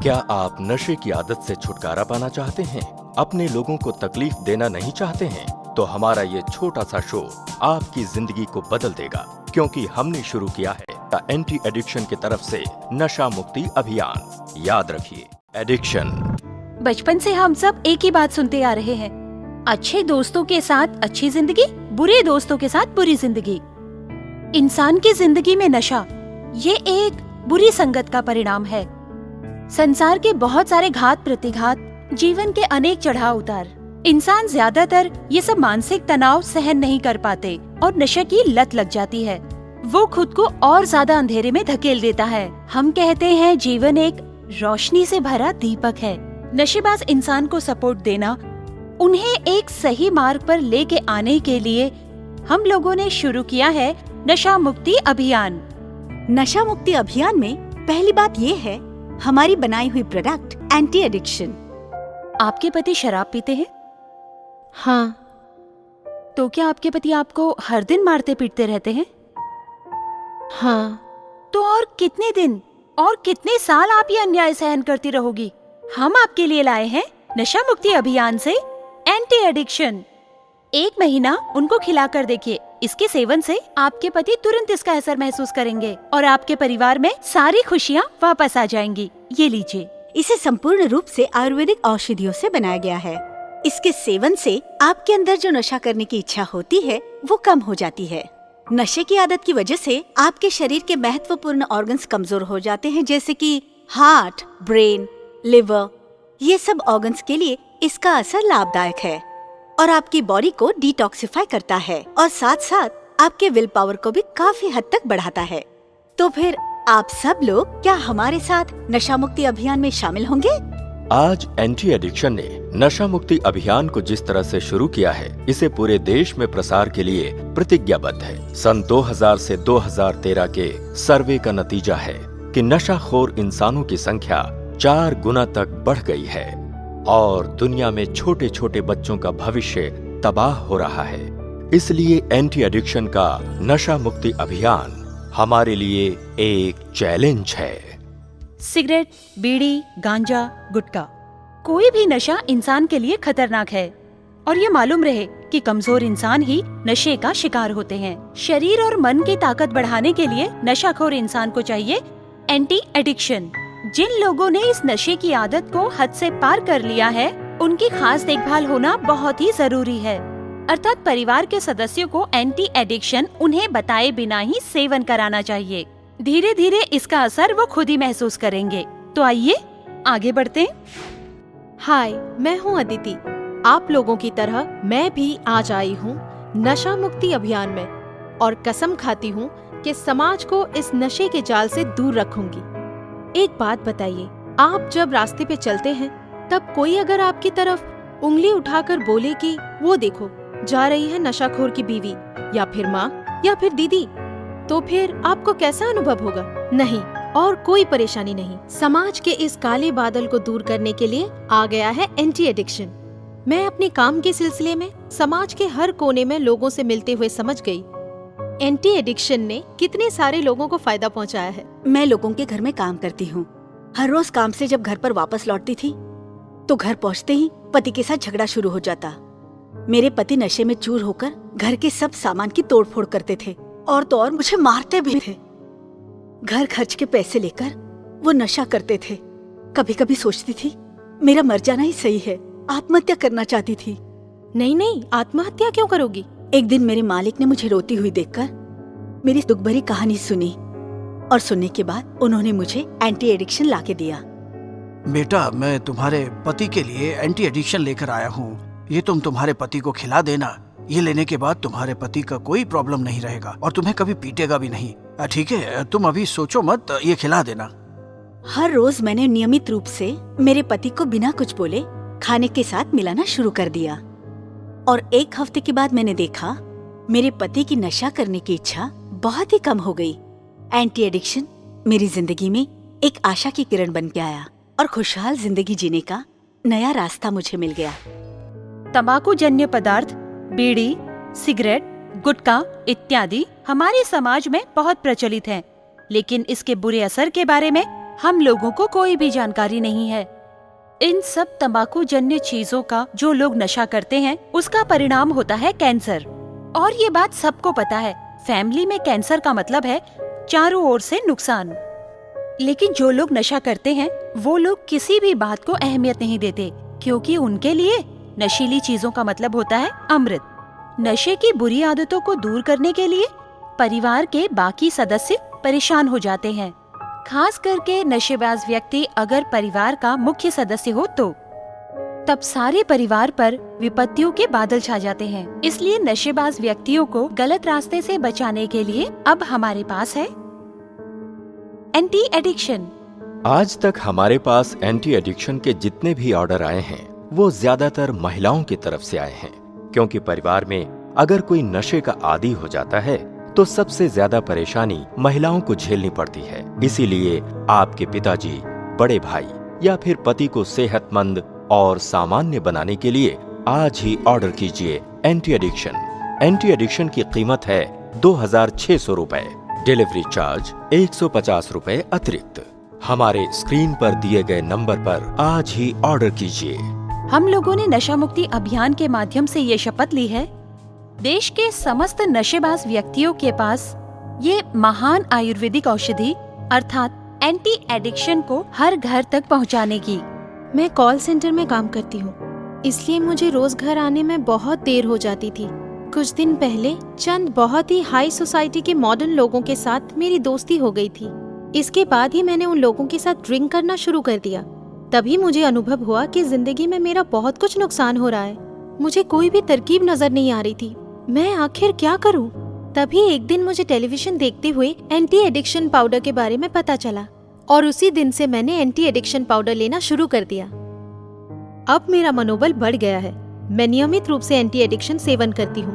क्या आप नशे की आदत से छुटकारा पाना चाहते हैं? अपने लोगों को तकलीफ देना नहीं चाहते हैं? तो हमारा ये छोटा सा शो आपकी जिंदगी को बदल देगा, क्योंकि हमने शुरू किया है एंटी एडिक्शन की तरफ से नशा मुक्ति अभियान। याद रखिए, एडिक्शन। बचपन से हम सब एक ही बात सुनते आ रहे हैं, अच्छे दोस्तों के साथ अच्छी जिंदगी, बुरे दोस्तों के साथ बुरी जिंदगी। इंसान की जिंदगी में नशा ये एक बुरी संगत का परिणाम है। संसार के बहुत सारे घात प्रतिघात, जीवन के अनेक चढ़ाव उतार, इंसान ज्यादातर ये सब मानसिक तनाव सहन नहीं कर पाते और नशे की लत लग जाती है। वो खुद को और ज्यादा अंधेरे में धकेल देता है। हम कहते हैं जीवन एक रोशनी से भरा दीपक है। नशेबाज इंसान को सपोर्ट देना, उन्हें एक सही मार्ग पर लेके आने के लिए हम लोगों ने शुरू किया है नशा मुक्ति अभियान। नशा मुक्ति अभियान में पहली बात ये है, हमारी बनाई हुई प्रोडक्ट एंटी एडिक्शन। आपके पति शराब पीते हैं? हाँ। तो क्या आपके पति आपको हर दिन मारते पीटते रहते हैं? हाँ। तो और कितने दिन और कितने साल आप ये अन्याय सहन करती रहोगी? हम आपके लिए लाए हैं नशा मुक्ति अभियान से एंटी एडिक्शन। 1 महीना उनको खिलाकर देखिए। इसके सेवन से आपके पति तुरंत इसका असर महसूस करेंगे और आपके परिवार में सारी खुशियाँ वापस आ जाएंगी। ये लीजिए। इसे संपूर्ण रूप से आयुर्वेदिक औषधियों से बनाया गया है। इसके सेवन से आपके अंदर जो नशा करने की इच्छा होती है वो कम हो जाती है। नशे की आदत की वजह से आपके शरीर के महत्वपूर्ण ऑर्गन्स कमजोर हो जाते हैं, जैसे कि हार्ट, ब्रेन, लिवर। ये सब ऑर्गन्स के लिए इसका असर लाभदायक है और आपकी बॉडी को डिटॉक्सिफाई करता है और साथ साथ आपके विल पावर को भी काफी हद तक बढ़ाता है। तो फिर आप सब लोग क्या हमारे साथ नशा मुक्ति अभियान में शामिल होंगे? आज एंटी एडिक्शन ने नशा मुक्ति अभियान को जिस तरह से शुरू किया है, इसे पूरे देश में प्रसार के लिए प्रतिज्ञाबद्ध है। सन 2000 से 2013 के सर्वे का नतीजा है कि नशाखोर इंसानों की संख्या 4 गुना तक बढ़ गई है और दुनिया में छोटे छोटे बच्चों का भविष्य तबाह हो रहा है। इसलिए एंटी एडिक्शन का नशा मुक्ति अभियान हमारे लिए एक चैलेंज है। सिगरेट, बीड़ी, गांजा, गुटखा, कोई भी नशा इंसान के लिए खतरनाक है और ये मालूम रहे कि कमजोर इंसान ही नशे का शिकार होते हैं। शरीर और मन की ताकत बढ़ाने के लिए नशाखोर इंसान को चाहिए एंटी एडिक्शन। जिन लोगों ने इस नशे की आदत को हद से पार कर लिया है, उनकी खास देखभाल होना बहुत ही जरूरी है। अर्थात परिवार के सदस्यों को एंटी एडिक्शन उन्हें बताए बिना ही सेवन कराना चाहिए। धीरे धीरे इसका असर वो खुद ही महसूस करेंगे। तो आइए आगे बढ़ते हैं। हाय, मैं हूँ अदिति। आप लोगों की तरह मैं भी आज आई हूँ नशा मुक्ति अभियान में और कसम खाती हूँ कि समाज को इस नशे के जाल से दूर रखूंगी। एक बात बताइए, आप जब रास्ते पे चलते हैं तब कोई अगर आपकी तरफ उंगली उठाकर बोले कि वो देखो जा रही है नशाखोर की बीवी या फिर माँ या फिर दीदी, तो फिर आपको कैसा अनुभव होगा? नहीं, और कोई परेशानी नहीं। समाज के इस काले बादल को दूर करने के लिए आ गया है एंटी एडिक्शन। मैं अपने काम के सिलसिले में समाज के हर कोने में लोगों से मिलते हुए समझ गई एंटी एडिक्शन ने कितने सारे लोगों को फायदा पहुंचाया है। मैं लोगों के घर में काम करती हूँ। हर रोज काम से जब घर पर वापस लौटती थी तो घर पहुँचते ही पति के साथ झगड़ा शुरू हो जाता। मेरे पति नशे में चूर होकर घर के सब सामान की तोड़फोड़ करते थे और तो और मुझे मारते भी थे। घर खर्च के पैसे लेकर वो नशा करते थे। कभी कभी सोचती थी मेरा मर जाना ही सही है, आत्महत्या करना चाहती थी। नहीं, आत्महत्या क्यों करोगी? एक दिन मेरे मालिक ने मुझे रोती हुई देखकर मेरी दुख भरी कहानी सुनी और सुनने के बाद उन्होंने मुझे एंटी एडिक्शन लाके दिया। बेटा, मैं तुम्हारे पति के लिए एंटी एडिक्शन लेकर आया हूँ। ये तुम तुम्हारे पति को खिला देना। ये लेने के बाद तुम्हारे पति का कोई प्रॉब्लम नहीं रहेगा और तुम्हें कभी पीटेगा भी नहीं। ठीक है, तुम अभी सोचो मत, ये खिला देना। हर रोज मैंने नियमित रूप से मेरे पति को बिना कुछ बोले खाने के साथ मिलाना शुरू कर दिया और 1 हफ्ते के बाद मैंने देखा मेरे पति की नशा करने की इच्छा बहुत ही कम हो गई। एंटी एडिक्शन मेरी जिंदगी में एक आशा की किरण बन के आया और खुशहाल जिंदगी जीने का नया रास्ता मुझे मिल गया। तंबाकू जन्य पदार्थ, बीड़ी, सिगरेट, गुटखा इत्यादि हमारे समाज में बहुत प्रचलित हैं, लेकिन इसके बुरे असर के बारे में हम लोगों को कोई भी जानकारी नहीं है। इन सब तंबाकू जन्य चीजों का जो लोग नशा करते हैं उसका परिणाम होता है कैंसर। और ये बात सबको पता है। फैमिली में कैंसर का मतलब है चारों ओर से नुकसान। लेकिन जो लोग नशा करते हैं वो लोग किसी भी बात को अहमियत नहीं देते, क्योंकि उनके लिए नशीली चीजों का मतलब होता है अमृत। नशे की बुरी आदतों को दूर करने के लिए परिवार के बाकी सदस्य परेशान हो जाते हैं। खास करके नशेबाज व्यक्ति अगर परिवार का मुख्य सदस्य हो तो तब सारे परिवार पर विपत्तियों के बादल छा जाते हैं। इसलिए नशेबाज व्यक्तियों को गलत रास्ते से बचाने के लिए अब हमारे पास है एंटी एडिक्शन। आज तक हमारे पास एंटी एडिक्शन के जितने भी ऑर्डर आए हैं वो ज्यादातर महिलाओं की तरफ से आए हैं, क्योंकि परिवार में अगर कोई नशे का आदी हो जाता है तो सबसे ज्यादा परेशानी महिलाओं को झेलनी पड़ती है। इसीलिए आपके पिताजी, बड़े भाई या फिर पति को सेहतमंद और सामान्य बनाने के लिए आज ही ऑर्डर कीजिए एंटी एडिक्शन। एंटी एडिक्शन की कीमत है 2600 रुपए, डिलीवरी चार्ज 150 रुपए अतिरिक्त। हमारे स्क्रीन पर दिए गए नंबर पर आज ही ऑर्डर कीजिए। हम लोगों ने नशा मुक्ति अभियान के माध्यम से ये शपथ ली है, देश के समस्त नशेबाज व्यक्तियों के पास ये महान आयुर्वेदिक औषधि अर्थात एंटी एडिक्शन को हर घर तक पहुंचाने की। मैं कॉल सेंटर में काम करती हूँ, इसलिए मुझे रोज घर आने में बहुत देर हो जाती थी। कुछ दिन पहले चंद बहुत ही हाई सोसाइटी के मॉडर्न लोगों के साथ मेरी दोस्ती हो गई थी। इसके बाद ही मैंने उन लोगों के साथ ड्रिंक करना शुरू कर दिया। तभी मुझे अनुभव हुआ कि जिंदगी में मेरा बहुत कुछ नुकसान हो रहा है। मुझे कोई भी तरकीब नजर नहीं आ रही थी। मैं आखिर क्या करूं? तभी एक दिन मुझे टेलीविजन देखते हुए एंटी एडिक्शन पाउडर के बारे में पता चला और उसी दिन से मैंने एंटी एडिक्शन पाउडर लेना शुरू कर दिया। अब मेरा मनोबल बढ़ गया है। मैं नियमित रूप से एंटी एडिक्शन सेवन करती हूँ।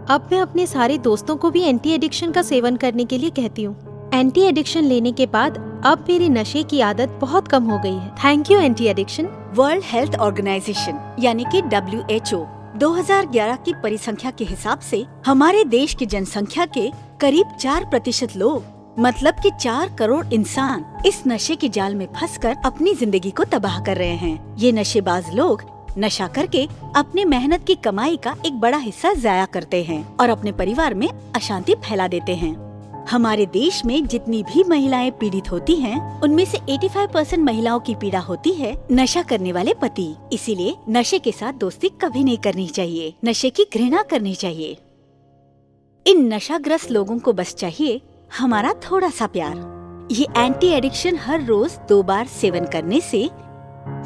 अब मैं अपने सारे दोस्तों को भी एंटी एडिक्शन का सेवन करने के लिए कहती हूँ। एंटी एडिक्शन लेने के बाद अब मेरी नशे की आदत बहुत कम हो गई है। Thank you anti addiction. World health organisation यानी कि WHO 2011 की परिसंख्या के हिसाब से हमारे देश की जनसंख्या के करीब 4% लोग, मतलब कि 4 करोड़ इंसान इस नशे के जाल में फंसकर अपनी जिंदगी को तबाह कर रहे हैं। ये नशेबाज लोग नशा करके अपने मेहनत की कमाई का एक बड़ा हिस्सा जाया करते हैं और अपने परिवार में अशांति फैला देते हैं। हमारे देश में जितनी भी महिलाएं पीड़ित होती हैं, उनमें से 85% महिलाओं की पीड़ा होती है नशा करने वाले पति। इसीलिए नशे के साथ दोस्ती कभी नहीं करनी चाहिए, नशे की घृणा करनी चाहिए। इन नशाग्रस्त लोगों को बस चाहिए हमारा थोड़ा सा प्यार। ये एंटी एडिक्शन हर रोज 2 बार सेवन करने से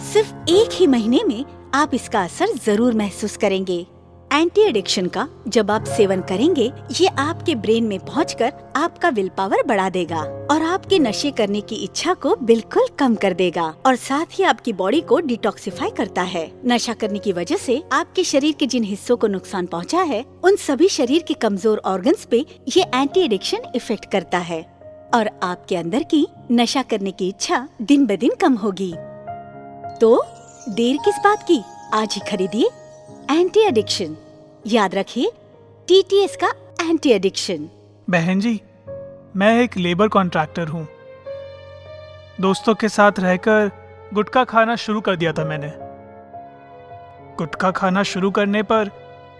सिर्फ 1 ही महीने में आप इसका असर जरूर महसूस करेंगे। एंटी एडिक्शन का जब आप सेवन करेंगे, ये आपके ब्रेन में पहुंचकर आपका विल पावर बढ़ा देगा और आपके नशे करने की इच्छा को बिल्कुल कम कर देगा और साथ ही आपकी बॉडी को डिटॉक्सिफाई करता है। नशा करने की वजह से आपके शरीर के जिन हिस्सों को नुकसान पहुंचा है, उन सभी शरीर के कमजोर ऑर्गन्स पे ये एंटी एडिक्शन इफेक्ट करता है और आपके अंदर की नशा करने की इच्छा दिन ब दिन कम होगी। तो देर किस बात की, आज ही खरीदिए एंटी एडिक्शन। याद रखिए, TTS का एंटी एडिक्शन। बहन जी, मैं एक लेबर कॉन्ट्रैक्टर हूँ। दोस्तों के साथ रहकर गुटखा खाना शुरू कर दिया था मैंने। गुटखा खाना शुरू करने पर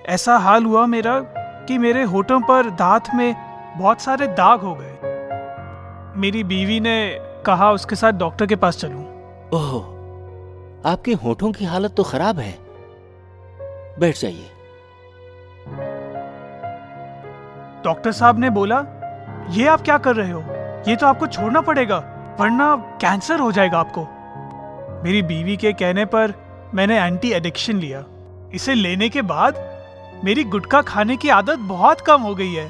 ऐसा हाल हुआ मेरा कि मेरे होठों पर दांत में बहुत सारे दाग हो गए। मेरी बीवी ने कहा उसके साथ डॉक्टर के पास चलूं। ओह, आपके होठों की हालत तो खराब है। बैठ जाइए। डॉक्टर साहब ने बोला, ये आप क्या कर रहे हो? ये तो आपको छोड़ना पड़ेगा, वरना कैंसर हो जाएगा आपको। मेरी बीवी के कहने पर मैंने एंटी एडिक्शन लिया। इसे लेने के बाद मेरी गुटखा खाने की आदत बहुत कम हो गई है।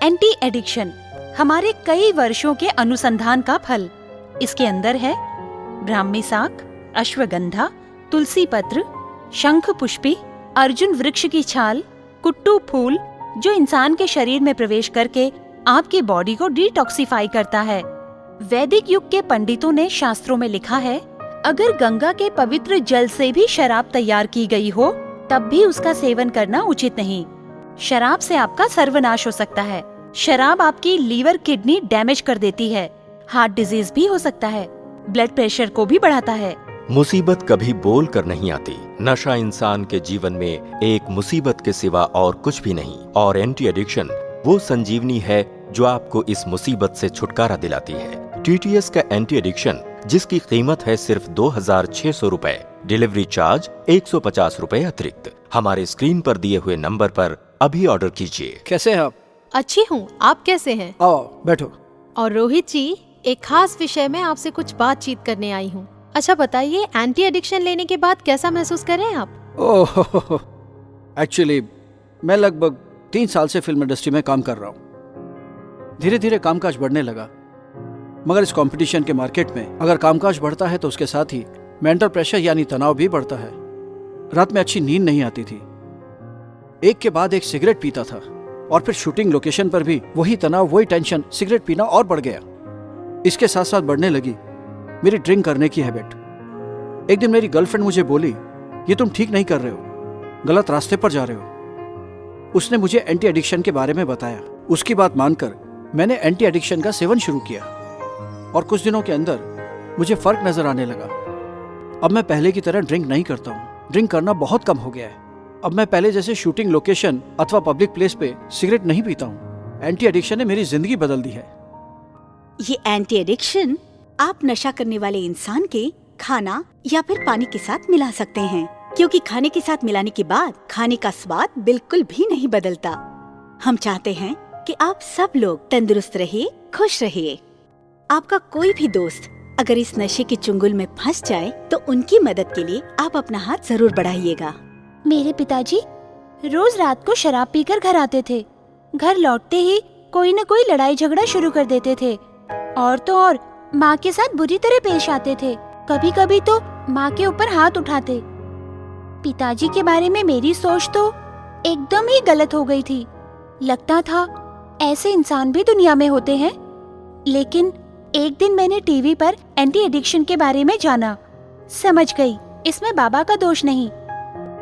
एंटी एडिक्शन हमारे कई वर्षों के अनुसंधान का फल। इसके अंदर है ब्राह्मी शाक, अश्वगंधा, तुलसी पत्र, शंख पुष्पी, अर्जुन वृक्ष की छाल, कुट्टू फूल, जो इंसान के शरीर में प्रवेश करके आपकी बॉडी को डिटॉक्सिफाई करता है। वैदिक युग के पंडितों ने शास्त्रों में लिखा है, अगर गंगा के पवित्र जल से भी शराब तैयार की गई हो, तब भी उसका सेवन करना उचित नहीं। शराब से आपका सर्वनाश हो सकता है। शराब आपकी लीवर किडनी डैमेज कर देती है। हार्ट डिजीज भी हो सकता है। ब्लड प्रेशर को भी बढ़ाता है। मुसीबत कभी बोल कर नहीं आती। नशा इंसान के जीवन में एक मुसीबत के सिवा और कुछ भी नहीं, और एंटी एडिक्शन वो संजीवनी है जो आपको इस मुसीबत से छुटकारा दिलाती है। टीटीएस का एंटी एडिक्शन, जिसकी कीमत है सिर्फ 2600 रुपए, डिलीवरी चार्ज 150 रुपए अतिरिक्त। हमारे स्क्रीन पर दिए हुए नंबर पर अभी ऑर्डर कीजिए। कैसे हैं आप? अच्छी हूँ, आप कैसे हैं? आओ बैठो। और रोहित जी, एक खास विषय में आपसे कुछ बातचीत करने आई हूँ। अच्छा बताइए, एंटी एडिक्शन लेने के बाद कैसा महसूस कर रहे हैं आप? ओह, एक्चुअली मैं लगभग 3 साल से फिल्म इंडस्ट्री में काम कर रहा हूँ। धीरे धीरे कामकाज बढ़ने लगा, मगर इस कंपटीशन के मार्केट में अगर कामकाज बढ़ता है तो उसके साथ ही मेंटल प्रेशर यानी तनाव भी बढ़ता है। रात में अच्छी नींद नहीं आती थी, एक के बाद एक सिगरेट पीता था, और फिर शूटिंग लोकेशन पर भी वही तनाव, वही टेंशन, सिगरेट पीना और बढ़ गया। इसके साथ साथ बढ़ने लगी मेरी ड्रिंक करने की हैबिट। एक दिन मेरी गर्लफ्रेंड मुझे बोली, ये तुम ठीक नहीं कर रहे हो, गलत रास्ते पर जा रहे हो। उसने मुझे एंटी एडिक्शन के बारे में बताया। उसकी बात मानकर मैंने एंटी एडिक्शन का सेवन शुरू किया, और कुछ दिनों के अंदर मुझे फर्क नजर आने लगा। अब मैं पहले की तरह ड्रिंक नहीं करता हूँ, ड्रिंक करना बहुत कम हो गया है। अब मैं पहले जैसे शूटिंग लोकेशन अथवा पब्लिक प्लेस पे सिगरेट नहीं पीता हूँ। एंटी एडिक्शन ने मेरी जिंदगी बदल दी है। ये एंटी एडिक्शन आप नशा करने वाले इंसान के खाना या फिर पानी के साथ मिला सकते हैं, क्योंकि खाने के साथ मिलाने के बाद खाने का स्वाद बिल्कुल भी नहीं बदलता। हम चाहते हैं कि आप सब लोग तंदुरुस्त रहिए, खुश रहिए। आपका कोई भी दोस्त अगर इस नशे के चुंगल में फंस जाए तो उनकी मदद के लिए आप अपना हाथ जरूर बढ़ाइएगा। मेरे पिताजी रोज रात को शराब पीकर घर आते थे। घर लौटते ही कोई न कोई लड़ाई झगड़ा शुरू कर देते थे, और तो और माँ के साथ बुरी तरह पेश आते थे। कभी कभी तो माँ के ऊपर हाथ उठाते। पिताजी के बारे में मेरी सोच तो एकदम ही गलत हो गई थी। लगता था ऐसे इंसान भी दुनिया में होते हैं। लेकिन एक दिन मैंने टीवी पर एंटी एडिक्शन के बारे में जाना, समझ गई इसमें बाबा का दोष नहीं।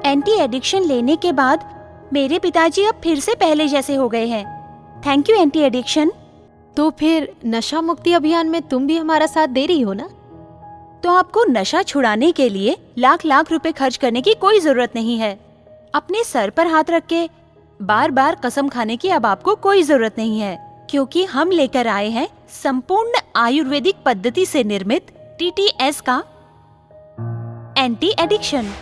एंटी एडिक्शन लेने के बाद मेरे पिताजी अब फिर से पहले जैसे हो गए हैं। Thank you anti addiction. तो फिर नशा मुक्ति अभियान में तुम भी हमारा साथ दे रही हो ना? तो आपको नशा छुड़ाने के लिए लाख लाख रुपए खर्च करने की कोई जरूरत नहीं है। अपने सर पर हाथ रख के बार बार कसम खाने की अब आपको कोई जरूरत नहीं है, क्योंकि हम लेकर आए हैं संपूर्ण आयुर्वेदिक पद्धति से निर्मित TTS का एंटी एडिक्शन।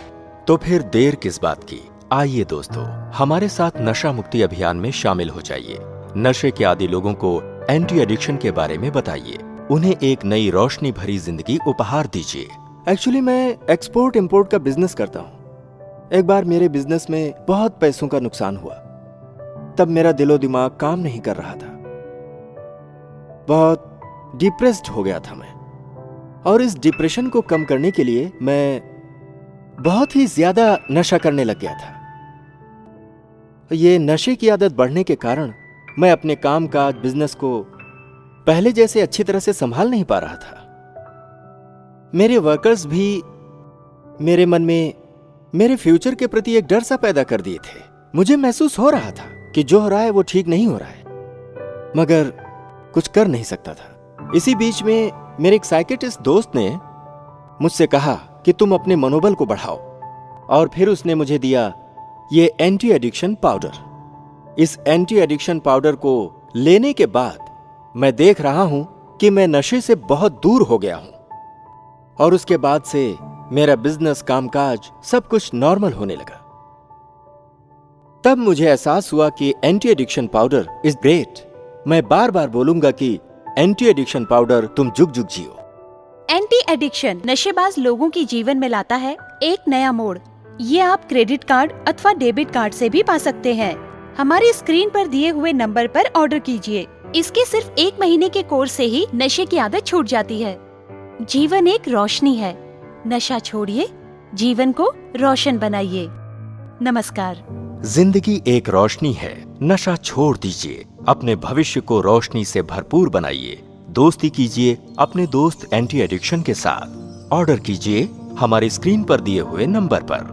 तो फिर देर किस बात की? आइए दोस्तों, हमारे साथ नशा मुक्ति अभियान में शामिल हो जाइए। नशे के आदी लोगों को एंटी एडिक्शन के बारे में बताइए, उन्हें एक नई रोशनी भरी जिंदगी उपहार दीजिए। एक्चुअली मैं एक्सपोर्ट इंपोर्ट का बिजनेस करता हूँ। एक बार मेरे बिजनेस में बहुत पैसों का नुकसान हुआ। तब मेरा दिलो दिमाग काम नहीं कर रहा था, बहुत डिप्रेस्ड हो गया था मैं। और इस डिप्रेशन को कम करने के लिए मैं बहुत ही ज्यादा नशा करने लग गया था। ये नशे की आदत बढ़ने के कारण मैं अपने काम काज, बिजनेस को पहले जैसे अच्छी तरह से संभाल नहीं पा रहा था। मेरे वर्कर्स भी मेरे मन में मेरे फ्यूचर के प्रति एक डर सा पैदा कर दिए थे। मुझे महसूस हो रहा था कि जो हो रहा है वो ठीक नहीं हो रहा है, मगर कुछ कर नहीं सकता था। इसी बीच में मेरे एक साइकियाट्रिस्ट दोस्त ने मुझसे कहा कि तुम अपने मनोबल को बढ़ाओ, और फिर उसने मुझे दिया ये एंटी एडिक्शन पाउडर। इस एंटी एडिक्शन पाउडर को लेने के बाद मैं देख रहा हूं कि मैं नशे से बहुत दूर हो गया हूं, और उसके बाद से मेरा बिजनेस, कामकाज सब कुछ नॉर्मल होने लगा। तब मुझे एहसास हुआ कि anti addiction powder is great. मैं बार बार बोलूंगा कि एंटी एडिक्शन पाउडर, तुम जुग जुग जियो। एंटी एडिक्शन नशेबाज लोगों की जीवन में लाता है एक नया मोड़। ये आप क्रेडिट कार्ड अथवा डेबिट कार्ड से भी पा सकते हैं। हमारी स्क्रीन पर दिए हुए नंबर पर ऑर्डर कीजिए। इसके सिर्फ 1 महीने के कोर्स से ही नशे की आदत छूट जाती है। जीवन एक रोशनी है, नशा छोड़िए, जीवन को रोशन बनाइए। नमस्कार। जिंदगी एक रोशनी है, नशा छोड़ दीजिए, अपने भविष्य को रोशनी से भरपूर बनाइए। दोस्ती कीजिए अपने दोस्त एंटी एडिक्शन के साथ। ऑर्डर कीजिए हमारी स्क्रीन पर दिए हुए नंबर पर।